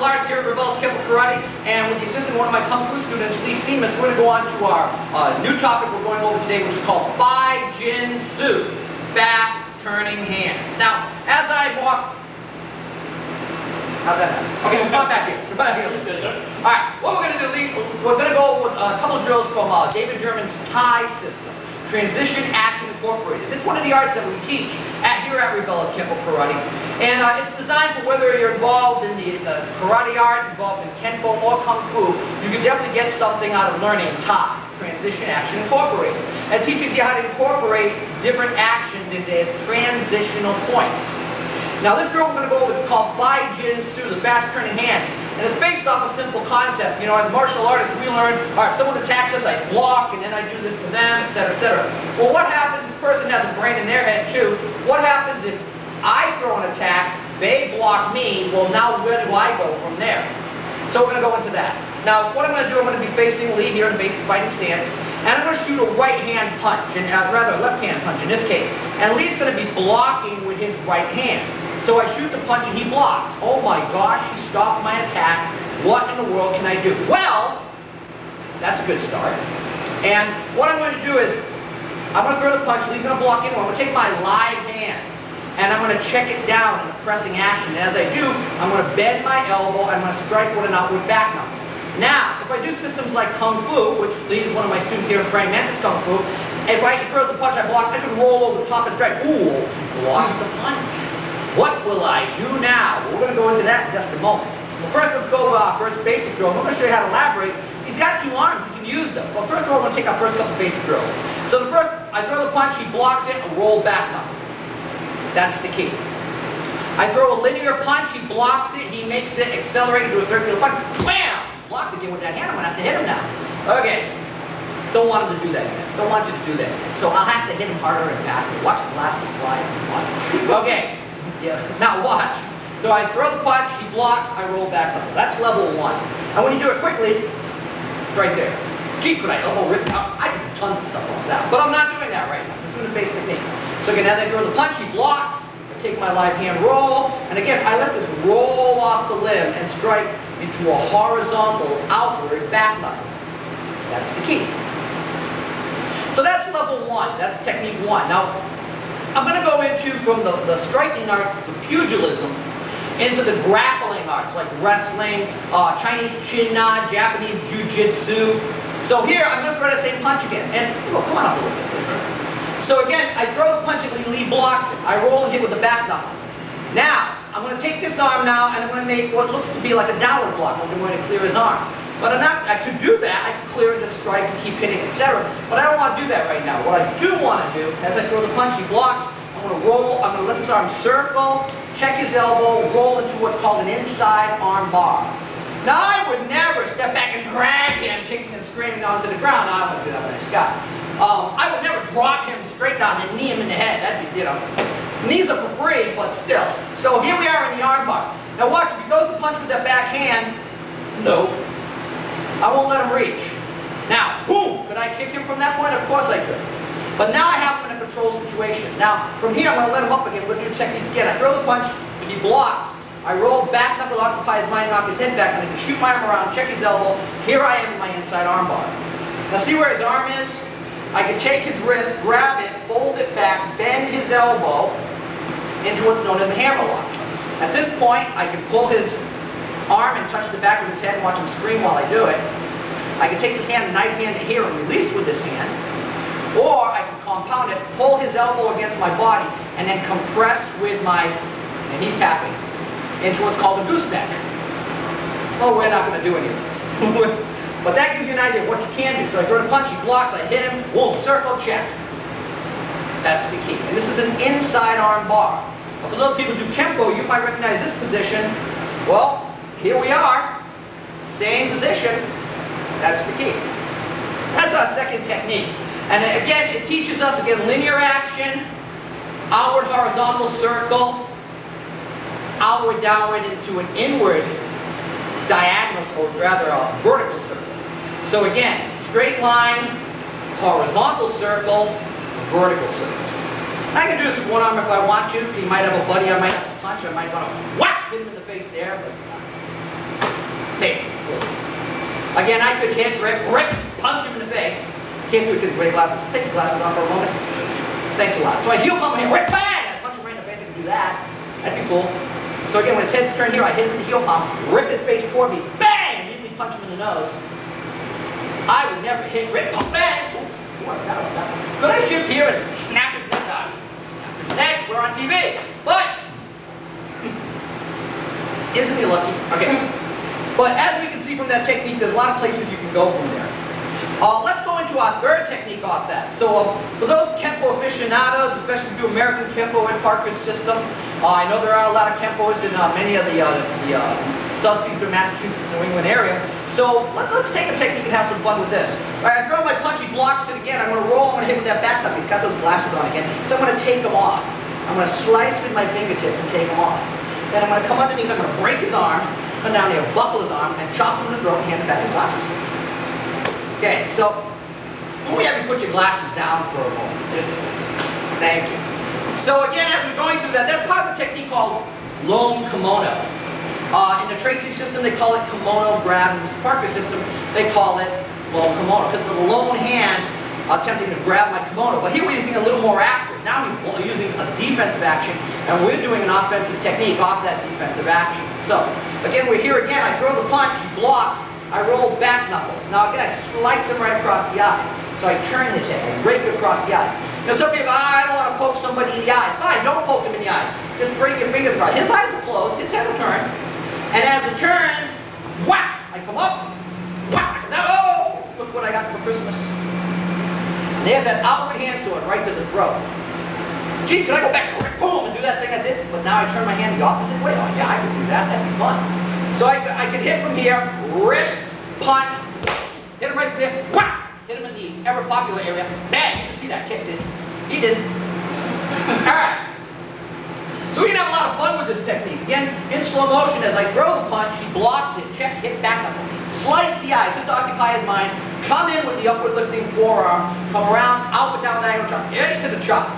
arts here at Rebelo Kenpo-Fai, and with the assistance of one of my Kung Fu students, Lee Seamus, we're going to go on to our new topic we're going over today, which is called Five Jin Soo, fast turning hands. Now, as I walk, how'd that happen? Okay, come on back here. Come back here. All right, what we're going to do, Lee, we're going to go with a couple of drills from David German's TAI system. Transition Action Incorporated. It's one of the arts that we teach here at Rebelo Kenpo-Fai, and it's designed for whether you're involved in the karate arts, involved in Kenpo or Kung Fu. You can definitely get something out of learning TAI, Transition Action Incorporated. And it teaches you how to incorporate different actions into transitional points. Now this drill we're going to go over is called Five Jin Soo, the fast turning hands. And it's based off a simple concept. You know, as martial artists, we learn, all right, if someone attacks us, I block, and then I do this to them, etc., etc. Well, what happens, this person has a brain in their head too. What happens if I throw an attack, they block me, well now where do I go from there? So we're going to go into that. Now, what I'm going to do, I'm going to be facing Lee here in the basic fighting stance, and I'm going to shoot a right hand punch, and rather a left hand punch in this case. And Lee's going to be blocking with his right hand. So I shoot the punch and he blocks. Oh my gosh, he stopped my attack. What in the world can I do? Well, that's a good start. And what I'm going to do is, I'm going to throw the punch, Lee's going to block in, I'm going to take my live hand, and I'm going to check it down in a pressing action. And as I do, I'm going to bend my elbow, I'm going to strike with an outward back knuckle. Now, if I do systems like Kung Fu, which Lee is one of my students here in Praying Mantis Kung Fu, if I throw the punch, I block, I can roll over the top and strike. Ooh, block the punch. What will I do now? Well, we're going to go into that in just a moment. Well, first, let's go over our first basic drill. I'm going to show you how to elaborate. He's got two arms. He can use them. Well, first of all, we're going to take our first couple basic drills. So the first, I throw the punch, he blocks it, and roll back knuckle. That's the key. I throw a linear punch, he blocks it, he makes it accelerate into a circular punch. Bam! Blocked again with that hand. I'm going to have to hit him now. Okay. Don't want him to do that yet. Don't want you to do that yet. So I'll have to hit him harder and faster. Watch the glasses fly. Okay. Yeah. Now watch. So I throw the punch, he blocks, I roll back up. That's level one. And when you do it quickly, it's right there. Gee, could I elbow rip out? I can do tons of stuff like that. But I'm not doing that right now. I'm doing the basic technique. So again, as I throw the punch, he blocks. I take my live hand roll. And again, I let this roll off the limb and strike into a horizontal outward back knuckle. That's the key. So that's level one. That's technique one. Now, I'm going to go into, from the striking arts of pugilism, into the grappling arts, like wrestling, Chinese Chin-Na, Japanese Jiu-Jitsu. So here, I'm going to throw that same punch again. And, oh, come on up a little bit. So again, I throw the punch at Lee, Lee blocks it. I roll and hit with the back knuckle. Now, I'm going to take this arm now, and I'm going to make what looks to be like a downward block, like I'm going to clear his arm. But I could do that, I could clear it to strike and keep hitting, etc. But I don't want to do that right now. What I do want to do, as I throw the punch, he blocks, I'm going to roll, I'm going to let this arm circle, check his elbow, roll into what's called an inside arm bar. Now I would never step back and drag him, kicking and screaming onto the ground. No, I wouldn't do that with this guy. I would never drop him straight down and knee him in the head. That'd be, you know, knees are for free, but still. So here we are in the arm bar. Now watch, if he goes to punch with that back hand, nope. I won't let him reach. Now, boom! Could I kick him from that point? Of course I could. But now I have him in a control situation. Now, from here I'm going to let him up again. We're going to do technique again. I throw the punch, he blocks. I roll back knuckle, occupy his mind, knock his head back, and I can shoot my arm around, check his elbow. Here I am in my inside arm bar. Now see where his arm is? I can take his wrist, grab it, fold it back, bend his elbow into what's known as a hammer lock. At this point, I can pull his arm and touch the back of his head and watch him scream while I do it. I can take his hand, knife hand to here, and release with this hand. Or I can compound it, pull his elbow against my body, and then compress with my, and he's tapping, into what's called a gooseneck. Well, we're not going to do any of this. But that gives you an idea of what you can do. So I throw the punch, he blocks, I hit him, boom, circle, check. That's the key. And this is an inside arm bar. Now, for those people who do Kenpo, you might recognize this position. Well, here we are, same position, that's the key. That's our second technique. And again, it teaches us, again, linear action, outward horizontal circle, outward downward into an inward diagonal, or rather a vertical circle. So again, straight line, horizontal circle, vertical circle. I can do this with one arm if I want to. You might have a buddy I might have to punch, I might want to whack him in the face there, but Maybe. We'll see. Again, I could hit, rip, punch him in the face. Can't do it because of gray glasses. Take your glasses off for a moment. Thanks a lot. So I heel pump him here, rip, bang! I punch him right in the face. I can do that. That'd be cool. So again, when his head's turned here, I hit him with the heel pump, rip his face toward me, bang! Immediately punch him in the nose. I would never hit, rip, pump, bang! Oops, I forgot about that. Could I shift here and snap his neck out? Snap his neck, we're on TV. But, isn't he lucky? Okay. But as we can see from that technique, there's a lot of places you can go from there. Let's go into our third technique off that. So for those Kenpo aficionados, especially if you do American Kenpo and Parker's system, I know there are a lot of Kenpos in many of the southeastern Massachusetts, New England area. So let's take a technique and have some fun with this. All right, I throw my punch, he blocks it again. I'm going to roll, I'm going to hit with that back knuckle. He's got those glasses on again. So I'm going to take them off. I'm going to slice with my fingertips and take them off. Then I'm going to come underneath, I'm going to break his arm, come down here, buckle his arm, and chop him in the throat and hand him back his glasses. Okay, so let me have you put your glasses down for a moment. Thank you. So again, as we're going through that, that's part of a technique called lone kimono. In the Tracy system, they call it kimono grab. In the Parker system, they call it lone kimono because it's a lone hand attempting to grab my kimono. But here we're using a little more active. Now he's using a defensive action, and we're doing an offensive technique off that defensive action. So again, we're here again. I throw the punch, he blocks. I roll back knuckle. Now again, I slice him right across the eyes. So I turn his head, I rake it across the eyes. Now some people go, I don't want to poke somebody in the eyes. Fine, don't poke him in the eyes. Just break your fingers across. His eyes will close, his head will turn. And as it turns, whack! I come up, whack! Now, oh! Look what I got for Christmas. There's that outward hand sword right to the throat. Gee, can I go back, boom, and do that thing I did? But now I turn my hand the opposite way. Oh yeah, I can do that, that'd be fun. So I could hit from here, rip, punch, hit him right from here, whack! Hit him in the ever popular area. Bang! You didn't see that kick, did you? He did. Alright. So we can have a lot of fun with this technique. Again, in slow motion, as I throw the punch, he blocks it, check, hit back knuckle. Slice the eye, just to occupy his mind. Come in with the upward lifting forearm, come around, outward down diagonal chop, right to the chop.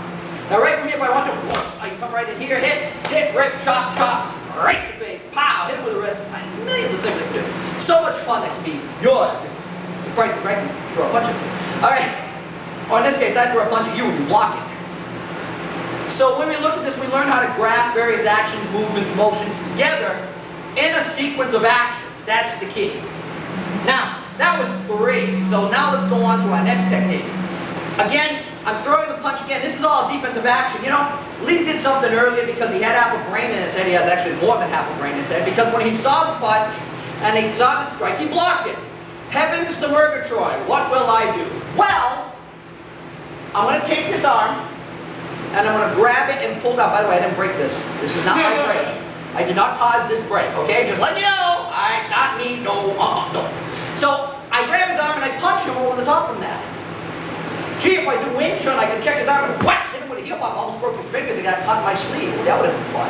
Now right from here, if I want to, I come right in here, hit, rip, chop, right in the face, pow, hit him with the wrist. Millions of things I can do. So much fun that can be yours if the price is right and throw a punch at me. Alright. Or in this case, I throw a punch at you and you block it. So when we look at this, we learn how to graph various actions, movements, motions together in a sequence of actions. That's the key. Now, that was 3. So now let's go on to our next technique. Again, I'm throwing the punch again. This is all defensive action. You know, Lee did something earlier because he had half a brain in his head. He has actually more than half a brain in his head because when he saw the punch and he saw the strike, he blocked it. Heavens to Murgatroyd, what will I do? Well, I'm going to take this arm and I'm going to grab it and pull it out. By the way, I didn't break this. This is not my break. I did not cause this break, okay? Just let you know. Not me, no. So I grab his arm and I punch him over the top from that. Gee, if I do Wing Chun, I can check his arm and whack, hit him with a heel pop. I almost broke his fingers. He got caught in my sleeve. Well, that would have been fun.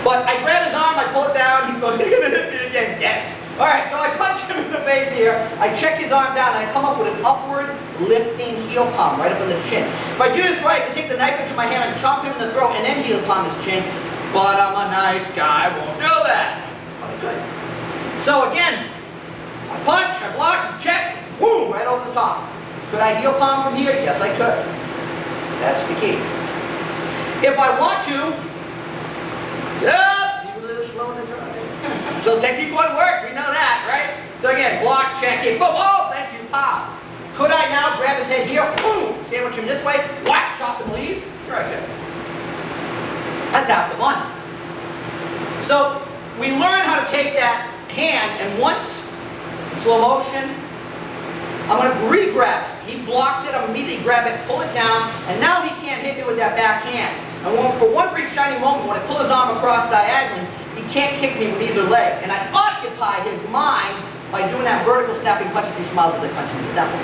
But I grab his arm, I pull it down. He's going, you're going to hit me again. Yes. All right, so I punch him in the face here. I check his arm down, and I come up with an upward lifting heel palm right up in the chin. If I do this right, I can take the knife into my hand and chop him in the throat and then heel palm his chin. But I'm a nice guy, I won't do that. But I could. So again, I punch, I block, check, boom, right over the top. Could I heel palm from here? Yes, I could. That's the key. If I want to, see, a little slow in the turn. So technique 1 works, we know that, right? So again, block, check, hit, boom, oh, thank you, pow. Could I now grab his head here, boom, sandwich him this way, whack, chop and leave? Sure I could. That's half the fun. So we learn how to take that hand, and once, in slow motion, I'm going to re-grab it. He blocks it, I'm immediately grab it, pull it down, and now he can't hit me with that back hand. And for one brief shining moment, when I pull his arm across diagonally, he can't kick me with either leg. And I occupy his mind by doing that vertical snapping punch as he smiles as I punch him in the temple.